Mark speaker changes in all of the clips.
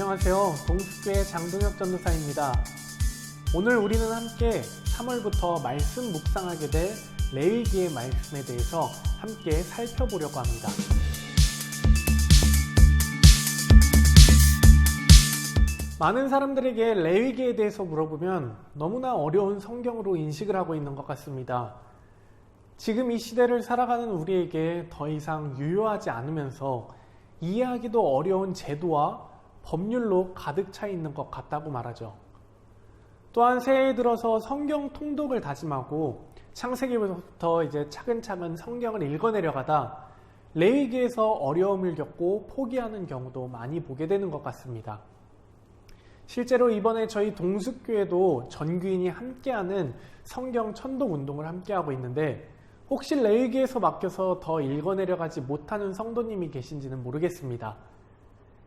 Speaker 1: 안녕하세요. 동숙교회 장동혁 전도사입니다. 오늘 우리는 함께 3월부터 말씀 묵상하게 될 레위기의 말씀에 대해서 함께 살펴보려고 합니다. 많은 사람들에게 레위기에 대해서 물어보면 너무나 어려운 성경으로 인식을 하고 있는 것 같습니다. 지금 이 시대를 살아가는 우리에게 더 이상 유효하지 않으면서 이해하기도 어려운 제도와 법률로 가득 차 있는 것 같다고 말하죠. 또한 새해 들어서 성경 통독을 다짐하고 창세기부터 이제 차근차근 성경을 읽어내려가다 레위기에서 어려움을 겪고 포기하는 경우도 많이 보게 되는 것 같습니다. 실제로 이번에 저희 동숙교회도 전교인이 함께하는 성경 천독 운동을 함께하고 있는데 혹시 레위기에서 막혀서 더 읽어내려가지 못하는 성도님이 계신지는 모르겠습니다.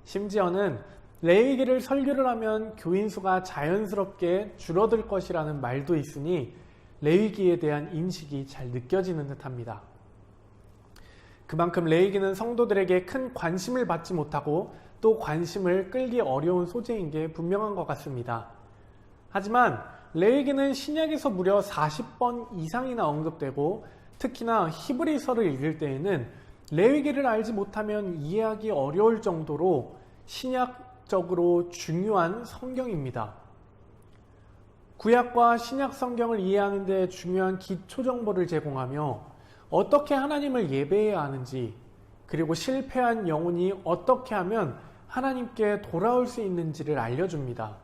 Speaker 1: 심지어는 레위기를 설교를 하면 교인 수가 자연스럽게 줄어들 것이라는 말도 있으니 레위기에 대한 인식이 잘 느껴지는 듯합니다. 그만큼 레위기는 성도들에게 큰 관심을 받지 못하고 또 관심을 끌기 어려운 소재인 게 분명한 것 같습니다. 하지만 레위기는 신약에서 무려 40번 이상이나 언급되고 특히나 히브리서를 읽을 때에는 레위기를 알지 못하면 이해하기 어려울 정도로 신약적으로 중요한 성경입니다. 구약과 신약 성경을 이해하는 데 중요한 기초 정보를 제공하며 어떻게 하나님을 예배해야 하는지, 그리고 실패한 영혼이 어떻게 하면 하나님께 돌아올 수 있는지를 알려줍니다.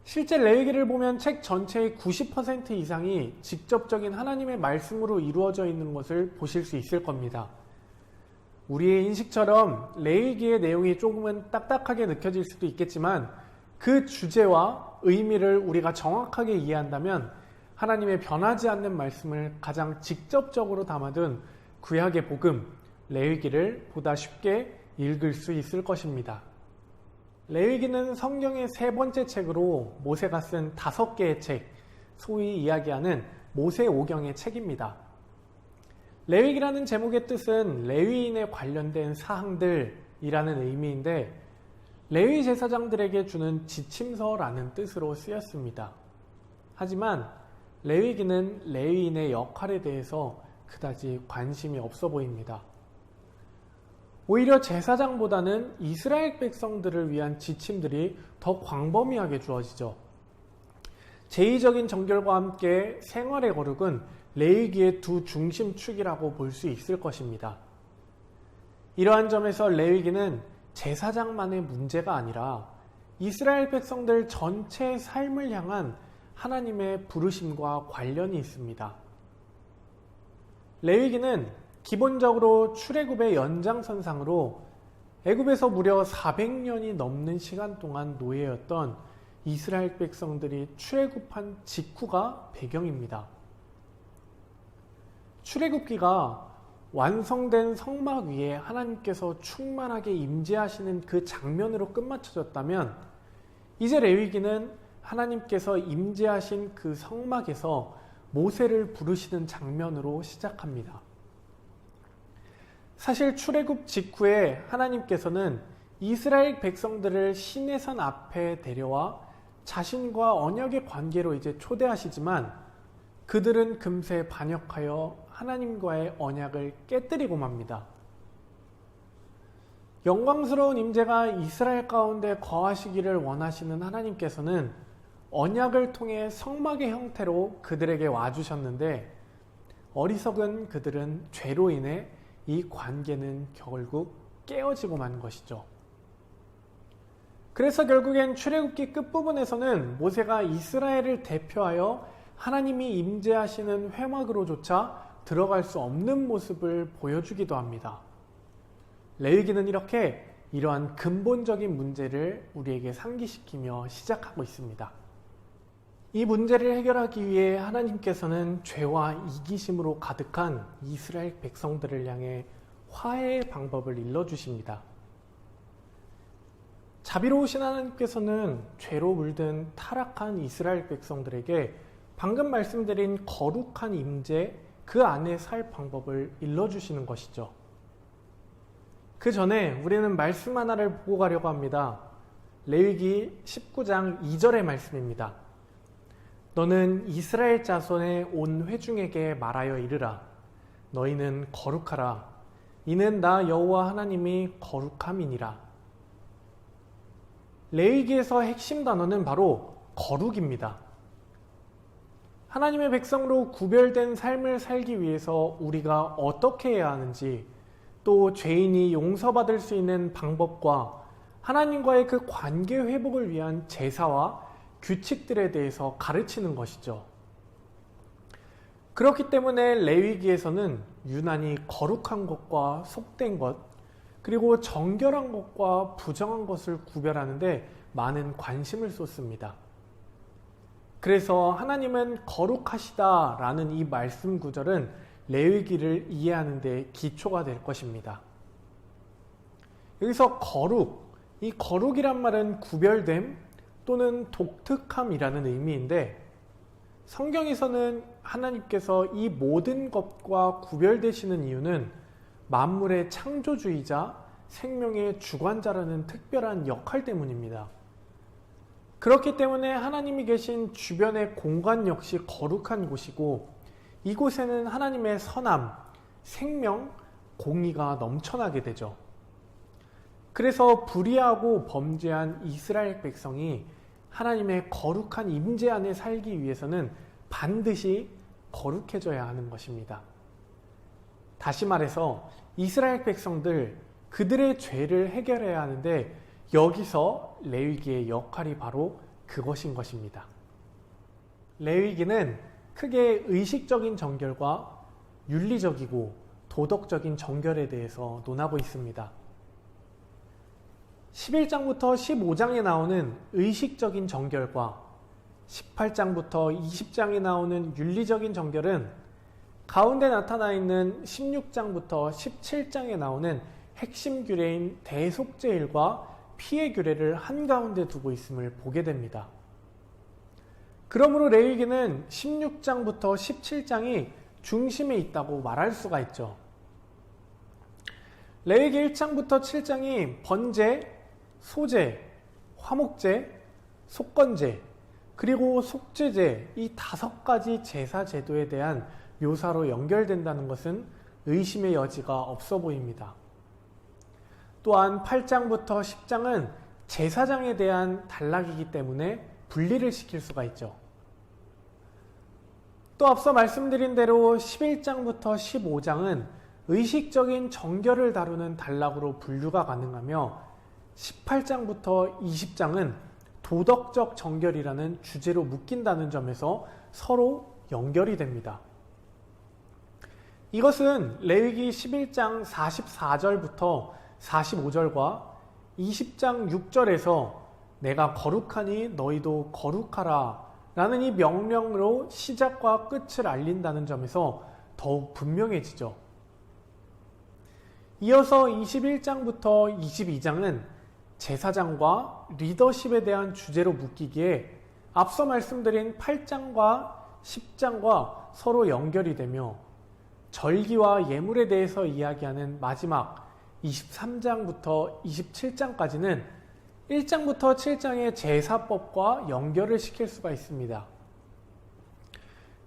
Speaker 1: 실제 레위기를 보면 책 전체의 90% 이상이 직접적인 하나님의 말씀으로 이루어져 있는 것을 보실 수 있을 겁니다. 우리의 인식처럼 레위기의 내용이 조금은 딱딱하게 느껴질 수도 있겠지만 그 주제와 의미를 우리가 정확하게 이해한다면 하나님의 변하지 않는 말씀을 가장 직접적으로 담아둔 구약의 복음, 레위기를 보다 쉽게 읽을 수 있을 것입니다. 레위기는 성경의 세 번째 책으로 모세가 쓴 5개의 책, 소위 이야기하는 모세오경의 책입니다. 레위기라는 제목의 뜻은 레위인에 관련된 사항들이라는 의미인데 레위 제사장들에게 주는 지침서라는 뜻으로 쓰였습니다. 하지만 레위기는 레위인의 역할에 대해서 그다지 관심이 없어 보입니다. 오히려 제사장보다는 이스라엘 백성들을 위한 지침들이 더 광범위하게 주어지죠. 제의적인 정결과 함께 생활의 거룩은 레위기의 두 중심축이라고 볼 수 있을 것입니다. 이러한 점에서 레위기는 제사장만의 문제가 아니라 이스라엘 백성들 전체의 삶을 향한 하나님의 부르심과 관련이 있습니다. 레위기는 기본적으로 출애굽의 연장선상으로 애굽에서 무려 400년이 넘는 시간 동안 노예였던 이스라엘 백성들이 출애굽한 직후가 배경입니다. 출애굽기가 완성된 성막 위에 하나님께서 충만하게 임재하시는 그 장면으로 끝마쳐졌다면 이제 레위기는 하나님께서 임재하신 그 성막에서 모세를 부르시는 장면으로 시작합니다. 사실 출애굽 직후에 하나님께서는 이스라엘 백성들을 시내산 앞에 데려와 자신과 언약의 관계로 이제 초대하시지만 그들은 금세 반역하여 하나님과의 언약을 깨뜨리고 맙니다. 영광스러운 임재가 이스라엘 가운데 거하시기를 원하시는 하나님께서는 언약을 통해 성막의 형태로 그들에게 와주셨는데 어리석은 그들은 죄로 인해 이 관계는 결국 깨어지고 만 것이죠. 그래서 결국엔 출애굽기 끝부분에서는 모세가 이스라엘을 대표하여 하나님이 임재하시는 회막으로조차 들어갈 수 없는 모습을 보여주기도 합니다. 레위기는 이렇게 이러한 근본적인 문제를 우리에게 상기시키며 시작하고 있습니다. 이 문제를 해결하기 위해 하나님께서는 죄와 이기심으로 가득한 이스라엘 백성들을 향해 화해의 방법을 일러주십니다. 자비로우신 하나님께서는 죄로 물든 타락한 이스라엘 백성들에게 방금 말씀드린 거룩한 임재, 그 안에 살 방법을 일러주시는 것이죠. 그 전에 우리는 말씀 하나를 보고 가려고 합니다. 레위기 19장 2절의 말씀입니다. 너는 이스라엘 자손의 온 회중에게 말하여 이르라. 너희는 거룩하라. 이는 나 여호와 하나님이 거룩함이니라. 레위기에서 핵심 단어는 바로 거룩입니다. 하나님의 백성으로 구별된 삶을 살기 위해서 우리가 어떻게 해야 하는지, 또 죄인이 용서받을 수 있는 방법과 하나님과의 그 관계 회복을 위한 제사와 규칙들에 대해서 가르치는 것이죠. 그렇기 때문에 레위기에서는 유난히 거룩한 것과 속된 것, 그리고 정결한 것과 부정한 것을 구별하는데 많은 관심을 쏟습니다. 그래서 하나님은 거룩하시다 라는 이 말씀 구절은 레위기를 이해하는 데 기초가 될 것입니다. 여기서 거룩, 이 거룩이란 말은 구별됨 또는 독특함이라는 의미인데, 성경에서는 하나님께서 이 모든 것과 구별되시는 이유는 만물의 창조주이자 생명의 주관자라는 특별한 역할 때문입니다. 그렇기 때문에 하나님이 계신 주변의 공간 역시 거룩한 곳이고, 이곳에는 하나님의 선함, 생명, 공의가 넘쳐나게 되죠. 그래서 불의하고 범죄한 이스라엘 백성이 하나님의 거룩한 임재 안에 살기 위해서는 반드시 거룩해져야 하는 것입니다. 다시 말해서 이스라엘 백성들, 그들의 죄를 해결해야 하는데, 여기서 레위기의 역할이 바로 그것인 것입니다. 레위기는 크게 의식적인 정결과 윤리적이고 도덕적인 정결에 대해서 논하고 있습니다. 11장부터 15장에 나오는 의식적인 정결과 18장부터 20장에 나오는 윤리적인 정결은 가운데 나타나 있는 16장부터 17장에 나오는 핵심 규례인 대속죄일과 피해 규례를 한가운데 두고 있음을 보게 됩니다. 그러므로 레위기는 16장부터 17장이 중심에 있다고 말할 수가 있죠. 레위기 1장부터 7장이 번제, 소제, 화목제, 속건제, 그리고 속죄제, 이 5가지 제사 제도에 대한 묘사로 연결된다는 것은 의심의 여지가 없어 보입니다. 또한 8장부터 10장은 제사장에 대한 단락이기 때문에 분리를 시킬 수가 있죠. 또 앞서 말씀드린 대로 11장부터 15장은 의식적인 정결을 다루는 단락으로 분류가 가능하며, 18장부터 20장은 도덕적 정결이라는 주제로 묶인다는 점에서 서로 연결이 됩니다. 이것은 레위기 11장 44절부터 45절과 20장 6절에서 내가 거룩하니 너희도 거룩하라 라는 이 명령으로 시작과 끝을 알린다는 점에서 더욱 분명해지죠. 이어서 21장부터 22장은 제사장과 리더십에 대한 주제로 묶이기에 앞서 말씀드린 8장과 10장과 서로 연결이 되며, 절기와 예물에 대해서 이야기하는 마지막 23장부터 27장까지는 1장부터 7장의 제사법과 연결을 시킬 수가 있습니다.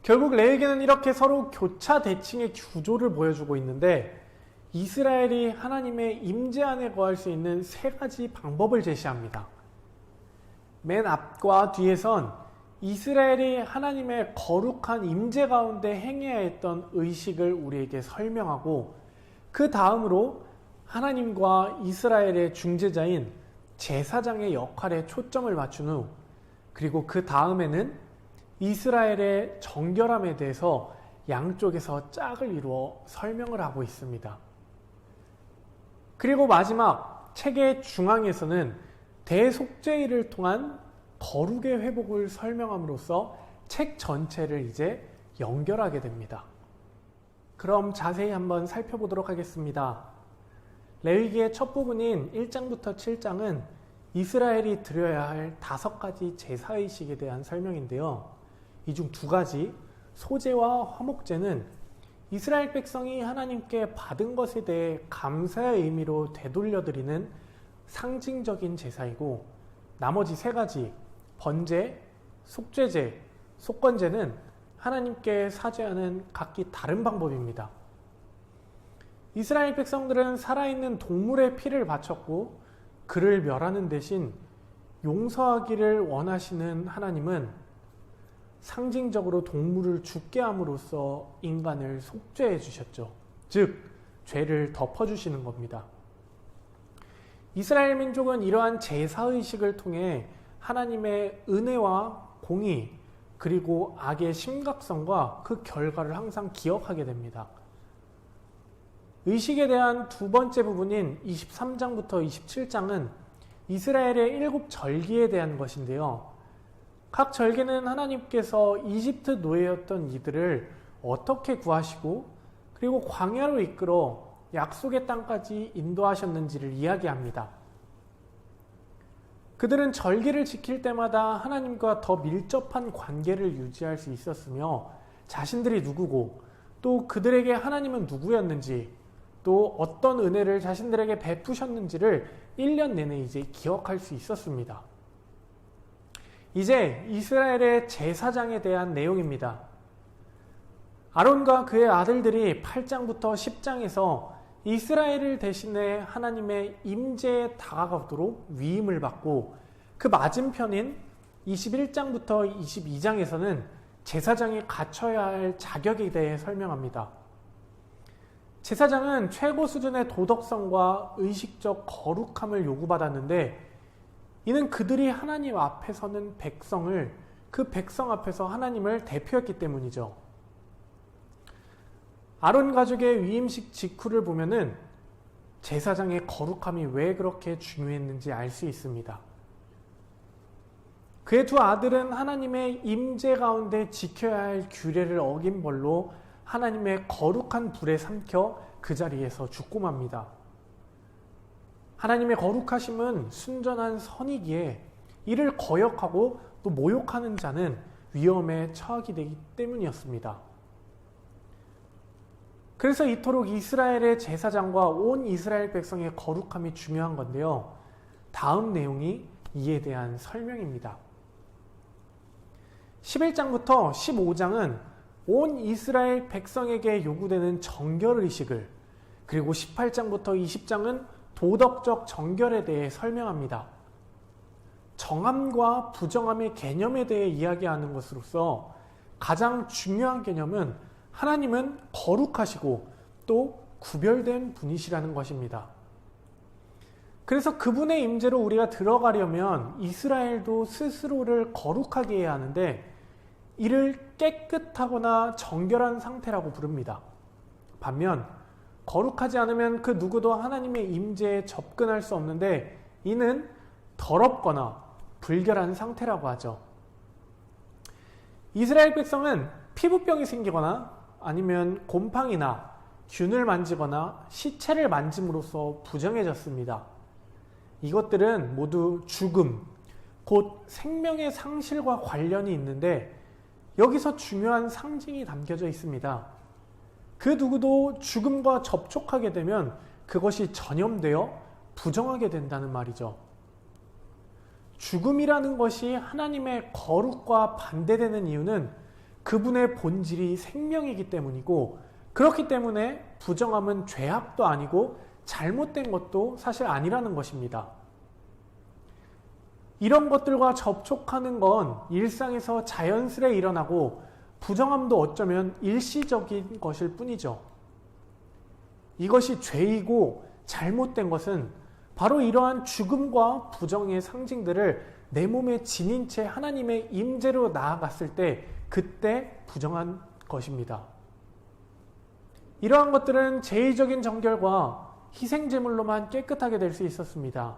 Speaker 1: 결국 레위기는 이렇게 서로 교차 대칭의 구조를 보여주고 있는데, 이스라엘이 하나님의 임재 안에 거할 수 있는 3가지 방법을 제시합니다. 맨 앞과 뒤에선 이스라엘이 하나님의 거룩한 임재 가운데 행해야 했던 의식을 우리에게 설명하고, 그 다음으로 하나님과 이스라엘의 중재자인 제사장의 역할에 초점을 맞춘 후, 그리고 그 다음에는 이스라엘의 정결함에 대해서 양쪽에서 짝을 이루어 설명을 하고 있습니다. 그리고 마지막 책의 중앙에서는 대속죄일을 통한 거룩의 회복을 설명함으로써 책 전체를 이제 연결하게 됩니다. 그럼 자세히 한번 살펴보도록 하겠습니다. 레위기의 첫 부분인 1장부터 7장은 이스라엘이 드려야 할 5가지 제사의식에 대한 설명인데요. 이 중 2가지, 소제와 화목제는 이스라엘 백성이 하나님께 받은 것에 대해 감사의 의미로 되돌려드리는 상징적인 제사이고, 나머지 세 가지 번제, 속죄제, 속건제는 하나님께 사죄하는 각기 다른 방법입니다. 이스라엘 백성들은 살아있는 동물의 피를 바쳤고 그를 멸하는 대신 용서하기를 원하시는 하나님은 상징적으로 동물을 죽게 함으로써 인간을 속죄해 주셨죠. 즉, 죄를 덮어주시는 겁니다. 이스라엘 민족은 이러한 제사의식을 통해 하나님의 은혜와 공의 그리고 악의 심각성과 그 결과를 항상 기억하게 됩니다. 의식에 대한 두 번째 부분인 23장부터 27장은 이스라엘의 7절기에 대한 것인데요. 각 절기는 하나님께서 이집트 노예였던 이들을 어떻게 구하시고 그리고 광야로 이끌어 약속의 땅까지 인도하셨는지를 이야기합니다. 그들은 절기를 지킬 때마다 하나님과 더 밀접한 관계를 유지할 수 있었으며 자신들이 누구고 또 그들에게 하나님은 누구였는지 또 어떤 은혜를 자신들에게 베푸셨는지를 1년 내내 이제 기억할 수 있었습니다. 이제 이스라엘의 제사장에 대한 내용입니다. 아론과 그의 아들들이 8장부터 10장에서 이스라엘을 대신해 하나님의 임재에 다가가도록 위임을 받고 그 맞은편인 21장부터 22장에서는 제사장이 갖춰야 할 자격에 대해 설명합니다. 제사장은 최고 수준의 도덕성과 의식적 거룩함을 요구받았는데 이는 그들이 하나님 앞에 서는 백성을 그 백성 앞에서 하나님을 대표했기 때문이죠. 아론 가족의 위임식 직후를 보면은 제사장의 거룩함이 왜 그렇게 중요했는지 알 수 있습니다. 그의 두 아들은 하나님의 임재 가운데 지켜야 할 규례를 어긴 벌로 하나님의 거룩한 불에 삼켜 그 자리에서 죽고 맙니다. 하나님의 거룩하심은 순전한 선이기에 이를 거역하고 또 모욕하는 자는 위험에 처하게 되기 때문이었습니다. 그래서 이토록 이스라엘의 제사장과 온 이스라엘 백성의 거룩함이 중요한 건데요. 다음 내용이 이에 대한 설명입니다. 11장부터 15장은 온 이스라엘 백성에게 요구되는 정결의식을, 그리고 18장부터 20장은 도덕적 정결에 대해 설명합니다. 정함과 부정함의 개념에 대해 이야기하는 것으로서 가장 중요한 개념은 하나님은 거룩하시고 또 구별된 분이시라는 것입니다. 그래서 그분의 임재로 우리가 들어가려면 이스라엘도 스스로를 거룩하게 해야 하는데 이를 깨끗하거나 정결한 상태라고 부릅니다. 반면 거룩하지 않으면 그 누구도 하나님의 임재에 접근할 수 없는데 이는 더럽거나 불결한 상태라고 하죠. 이스라엘 백성은 피부병이 생기거나 아니면 곰팡이나 균을 만지거나 시체를 만짐으로써 부정해졌습니다. 이것들은 모두 죽음, 곧 생명의 상실과 관련이 있는데 여기서 중요한 상징이 담겨져 있습니다. 그 누구도 죽음과 접촉하게 되면 그것이 전염되어 부정하게 된다는 말이죠. 죽음이라는 것이 하나님의 거룩과 반대되는 이유는 그분의 본질이 생명이기 때문이고, 그렇기 때문에 부정함은 죄악도 아니고 잘못된 것도 사실 아니라는 것입니다. 이런 것들과 접촉하는 건 일상에서 자연스레 일어나고 부정함도 어쩌면 일시적인 것일 뿐이죠. 이것이 죄이고 잘못된 것은 바로 이러한 죽음과 부정의 상징들을 내 몸에 지닌 채 하나님의 임재로 나아갔을 때 그때 부정한 것입니다. 이러한 것들은 제의적인 정결과 희생제물로만 깨끗하게 될 수 있었습니다.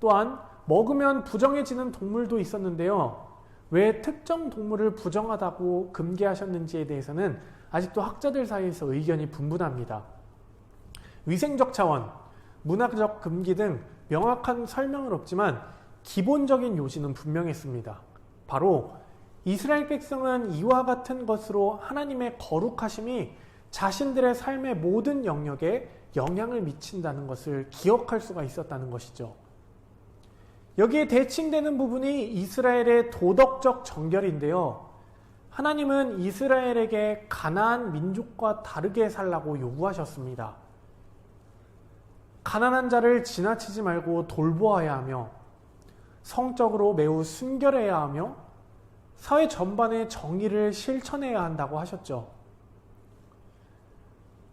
Speaker 1: 또한 먹으면 부정해지는 동물도 있었는데요. 왜 특정 동물을 부정하다고 금기하셨는지에 대해서는 아직도 학자들 사이에서 의견이 분분합니다. 위생적 차원, 문화적 금기 등 명확한 설명은 없지만 기본적인 요지는 분명했습니다. 바로 이스라엘 백성은 이와 같은 것으로 하나님의 거룩하심이 자신들의 삶의 모든 영역에 영향을 미친다는 것을 기억할 수가 있었다는 것이죠. 여기에 대칭되는 부분이 이스라엘의 도덕적 정결인데요. 하나님은 이스라엘에게 가나안 민족과 다르게 살라고 요구하셨습니다. 가난한 자를 지나치지 말고 돌보아야 하며 성적으로 매우 순결해야 하며 사회 전반의 정의를 실천해야 한다고 하셨죠.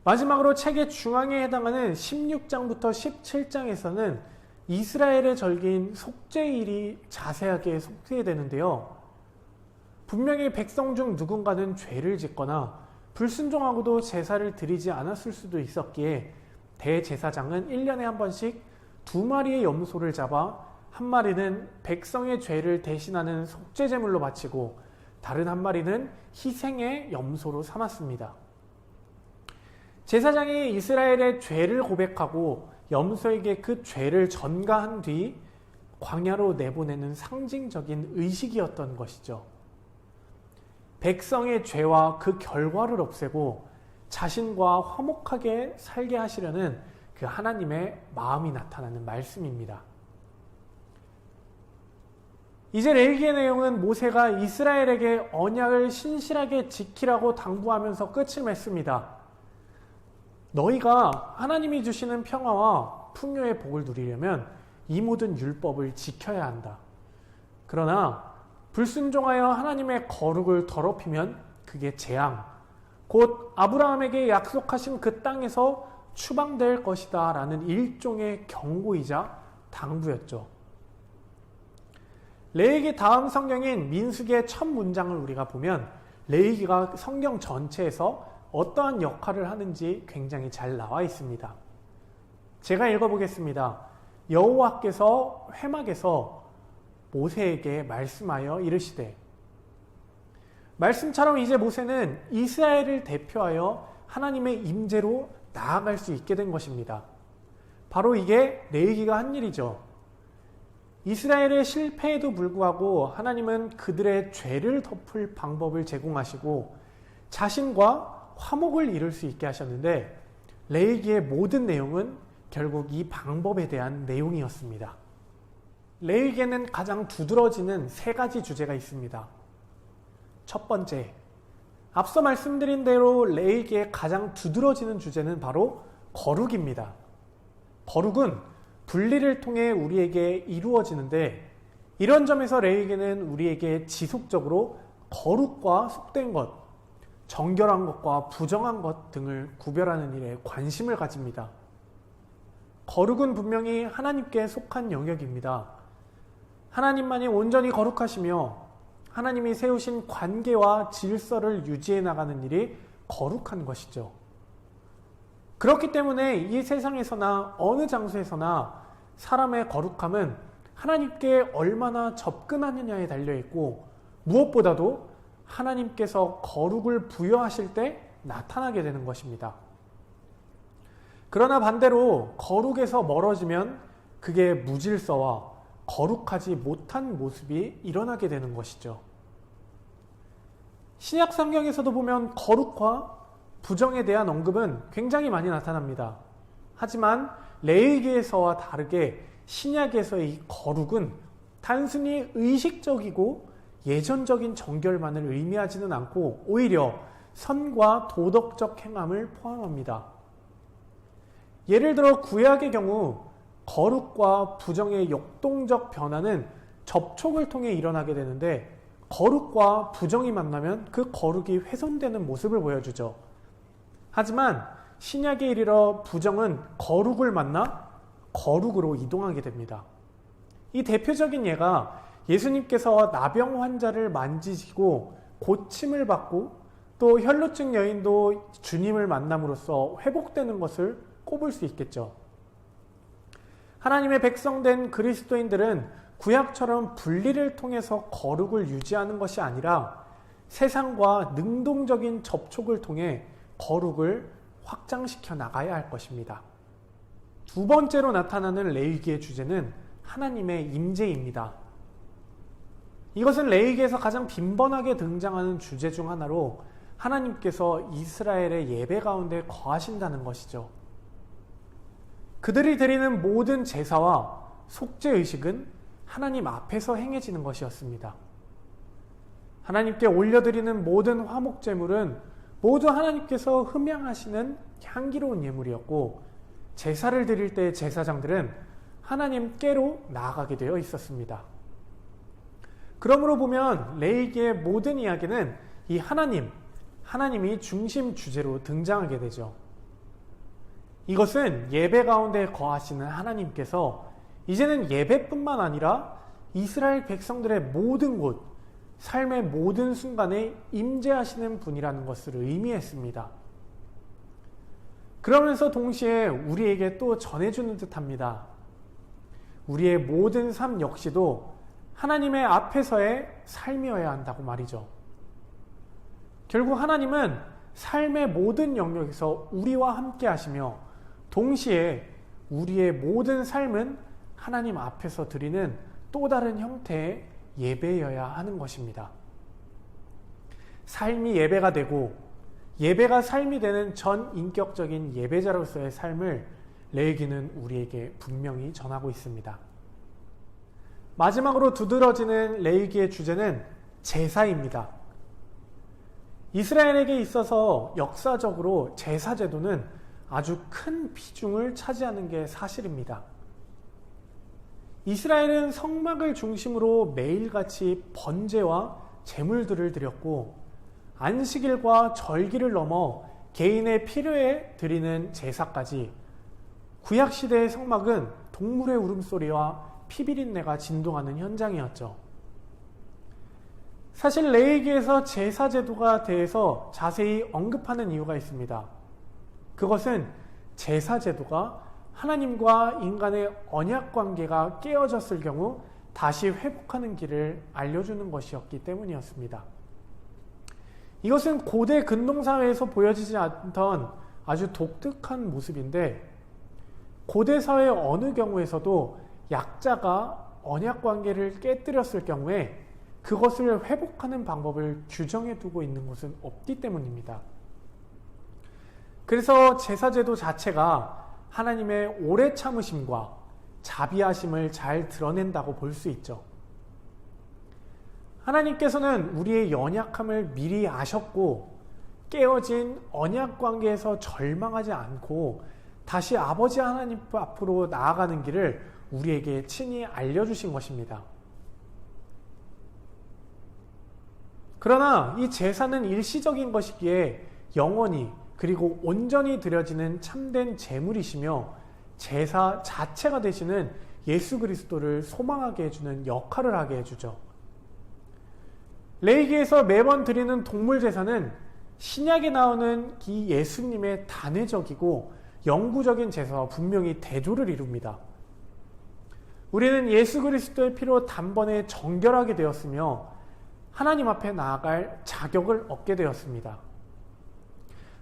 Speaker 1: 마지막으로 책의 중앙에 해당하는 16장부터 17장에서는 이스라엘의 절기인 속죄일이 자세하게 소개되는데요. 분명히 백성 중 누군가는 죄를 짓거나 불순종하고도 제사를 드리지 않았을 수도 있었기에 대제사장은 1년에 한 번씩 2마리의 염소를 잡아 한 마리는 백성의 죄를 대신하는 속죄제물로 바치고 다른 한 마리는 희생의 염소로 삼았습니다. 제사장이 이스라엘의 죄를 고백하고 염소에게 그 죄를 전가한 뒤 광야로 내보내는 상징적인 의식이었던 것이죠. 백성의 죄와 그 결과를 없애고 자신과 화목하게 살게 하시려는 그 하나님의 마음이 나타나는 말씀입니다. 이제 레위기의 내용은 모세가 이스라엘에게 언약을 신실하게 지키라고 당부하면서 끝을 맺습니다. 너희가 하나님이 주시는 평화와 풍요의 복을 누리려면 이 모든 율법을 지켜야 한다. 그러나 불순종하여 하나님의 거룩을 더럽히면 그게 재앙, 곧 아브라함에게 약속하신 그 땅에서 추방될 것이다 라는 일종의 경고이자 당부였죠. 레위기 다음 성경인 민수기의 첫 문장을 우리가 보면 레위기가 성경 전체에서 어떠한 역할을 하는지 굉장히 잘 나와 있습니다. 제가 읽어보겠습니다. 여호와께서 회막에서 모세에게 말씀하여 이르시되, 말씀처럼 이제 모세는 이스라엘을 대표하여 하나님의 임재로 나아갈 수 있게 된 것입니다. 바로 이게 레위기가 한 일이죠. 이스라엘의 실패에도 불구하고 하나님은 그들의 죄를 덮을 방법을 제공하시고 자신과 화목을 이룰 수 있게 하셨는데, 레위기의 모든 내용은 결국 이 방법에 대한 내용이었습니다. 레위기에는 가장 두드러지는 3가지 주제가 있습니다. 첫 번째, 앞서 말씀드린 대로 레위기의 가장 두드러지는 주제는 바로 거룩입니다. 거룩은 분리를 통해 우리에게 이루어지는데, 이런 점에서 레위기는 우리에게 지속적으로 거룩과 속된 것, 정결한 것과 부정한 것 등을 구별하는 일에 관심을 가집니다. 거룩은 분명히 하나님께 속한 영역입니다. 하나님만이 온전히 거룩하시며 하나님이 세우신 관계와 질서를 유지해 나가는 일이 거룩한 것이죠. 그렇기 때문에 이 세상에서나 어느 장소에서나 사람의 거룩함은 하나님께 얼마나 접근하느냐에 달려있고, 무엇보다도 하나님께서 거룩을 부여하실 때 나타나게 되는 것입니다. 그러나 반대로 거룩에서 멀어지면 그게 무질서와 거룩하지 못한 모습이 일어나게 되는 것이죠. 신약 성경에서도 보면 거룩과 부정에 대한 언급은 굉장히 많이 나타납니다. 하지만 레위기에서와 다르게 신약에서의 이 거룩은 단순히 의식적이고 예전적인 정결만을 의미하지는 않고 오히려 선과 도덕적 행함을 포함합니다. 예를 들어 구약의 경우 거룩과 부정의 역동적 변화는 접촉을 통해 일어나게 되는데, 거룩과 부정이 만나면 그 거룩이 훼손되는 모습을 보여주죠. 하지만 신약에 이르러 부정은 거룩을 만나 거룩으로 이동하게 됩니다. 이 대표적인 예가 예수님께서 나병 환자를 만지시고 고침을 받고 또 혈루증 여인도 주님을 만남으로써 회복되는 것을 꼽을 수 있겠죠. 하나님의 백성된 그리스도인들은 구약처럼 분리를 통해서 거룩을 유지하는 것이 아니라 세상과 능동적인 접촉을 통해 거룩을 확장시켜 나가야 할 것입니다. 두 번째로 나타나는 레위기의 주제는 하나님의 임재입니다. 이것은 레위기에서 가장 빈번하게 등장하는 주제 중 하나로 하나님께서 이스라엘의 예배 가운데 거하신다는 것이죠. 그들이 드리는 모든 제사와 속죄의식은 하나님 앞에서 행해지는 것이었습니다. 하나님께 올려드리는 모든 화목제물은 모두 하나님께서 흠양하시는 향기로운 예물이었고, 제사를 드릴 때 제사장들은 하나님께로 나아가게 되어 있었습니다. 그러므로 보면 레위기의 모든 이야기는 이 하나님이 중심 주제로 등장하게 되죠. 이것은 예배 가운데 거하시는 하나님께서 이제는 예배뿐만 아니라 이스라엘 백성들의 모든 곳, 삶의 모든 순간에 임재하시는 분이라는 것을 의미했습니다. 그러면서 동시에 우리에게 또 전해주는 듯합니다. 우리의 모든 삶 역시도 하나님의 앞에서의 삶이어야 한다고 말이죠. 결국 하나님은 삶의 모든 영역에서 우리와 함께 하시며, 동시에 우리의 모든 삶은 하나님 앞에서 드리는 또 다른 형태의 예배여야 하는 것입니다. 삶이 예배가 되고 예배가 삶이 되는 전 인격적인 예배자로서의 삶을 레위기는 우리에게 분명히 전하고 있습니다. 마지막으로 두드러지는 레위기의 주제는 제사입니다. 이스라엘에게 있어서 역사적으로 제사 제도는 아주 큰 비중을 차지하는 게 사실입니다. 이스라엘은 성막을 중심으로 매일같이 번제와 제물들을 드렸고, 안식일과 절기를 넘어 개인의 필요에 드리는 제사까지, 구약시대의 성막은 동물의 울음소리와 피비린내가 진동하는 현장이었죠. 사실 레위기에서 제사 제도가 대해서 자세히 언급하는 이유가 있습니다. 그것은 제사 제도가 하나님과 인간의 언약 관계가 깨어졌을 경우 다시 회복하는 길을 알려주는 것이었기 때문이었습니다. 이것은 고대 근동사회에서 보여지지 않던 아주 독특한 모습인데, 고대 사회 어느 경우에서도 약자가 언약 관계를 깨뜨렸을 경우에 그것을 회복하는 방법을 규정해 두고 있는 곳은 없기 때문입니다. 그래서 제사제도 자체가 하나님의 오래 참으심과 자비하심을 잘 드러낸다고 볼 수 있죠. 하나님께서는 우리의 연약함을 미리 아셨고, 깨어진 언약 관계에서 절망하지 않고 다시 아버지 하나님 앞으로 나아가는 길을 우리에게 친히 알려주신 것입니다. 그러나 이 제사는 일시적인 것이기에 영원히 그리고 온전히 드려지는 참된 제물이시며, 제사 자체가 되시는 예수 그리스도를 소망하게 해주는 역할을 하게 해주죠. 레위기에서 매번 드리는 동물 제사는 신약에 나오는 이 예수님의 단회적이고 영구적인 제사와 분명히 대조를 이룹니다. 우리는 예수 그리스도의 피로 단번에 정결하게 되었으며 하나님 앞에 나아갈 자격을 얻게 되었습니다.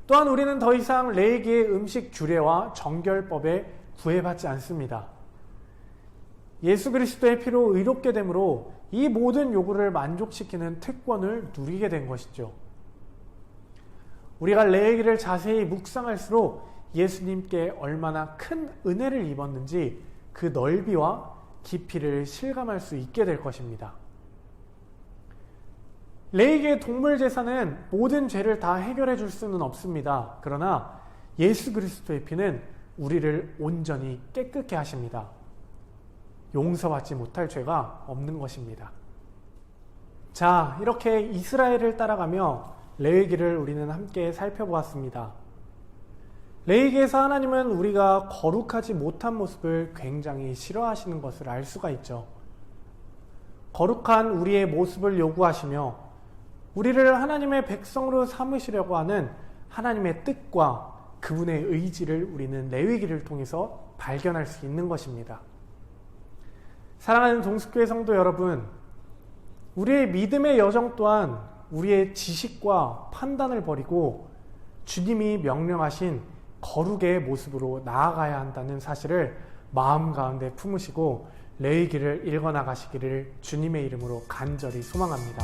Speaker 1: 또한 우리는 더 이상 레위기의 음식 규례와 정결법에 구애받지 않습니다. 예수 그리스도의 피로 의롭게 되므로 이 모든 요구를 만족시키는 특권을 누리게 된 것이죠. 우리가 레위기를 자세히 묵상할수록 예수님께 얼마나 큰 은혜를 입었는지 그 넓이와 깊이를 실감할 수 있게 될 것입니다. 레위기의 동물 제사는 모든 죄를 다 해결해 줄 수는 없습니다. 그러나 예수 그리스도의 피는 우리를 온전히 깨끗게 하십니다. 용서받지 못할 죄가 없는 것입니다. 자, 이렇게 이스라엘을 따라가며 레위기를 우리는 함께 살펴보았습니다. 레위기에서 하나님은 우리가 거룩하지 못한 모습을 굉장히 싫어하시는 것을 알 수가 있죠. 거룩한 우리의 모습을 요구하시며 우리를 하나님의 백성으로 삼으시려고 하는 하나님의 뜻과 그분의 의지를 우리는 레위기를 통해서 발견할 수 있는 것입니다. 사랑하는 동숙교회 성도 여러분, 우리의 믿음의 여정 또한 우리의 지식과 판단을 버리고 주님이 명령하신 거룩의 모습으로 나아가야 한다는 사실을 마음 가운데 품으시고 레위기를 읽어나가시기를 주님의 이름으로 간절히 소망합니다.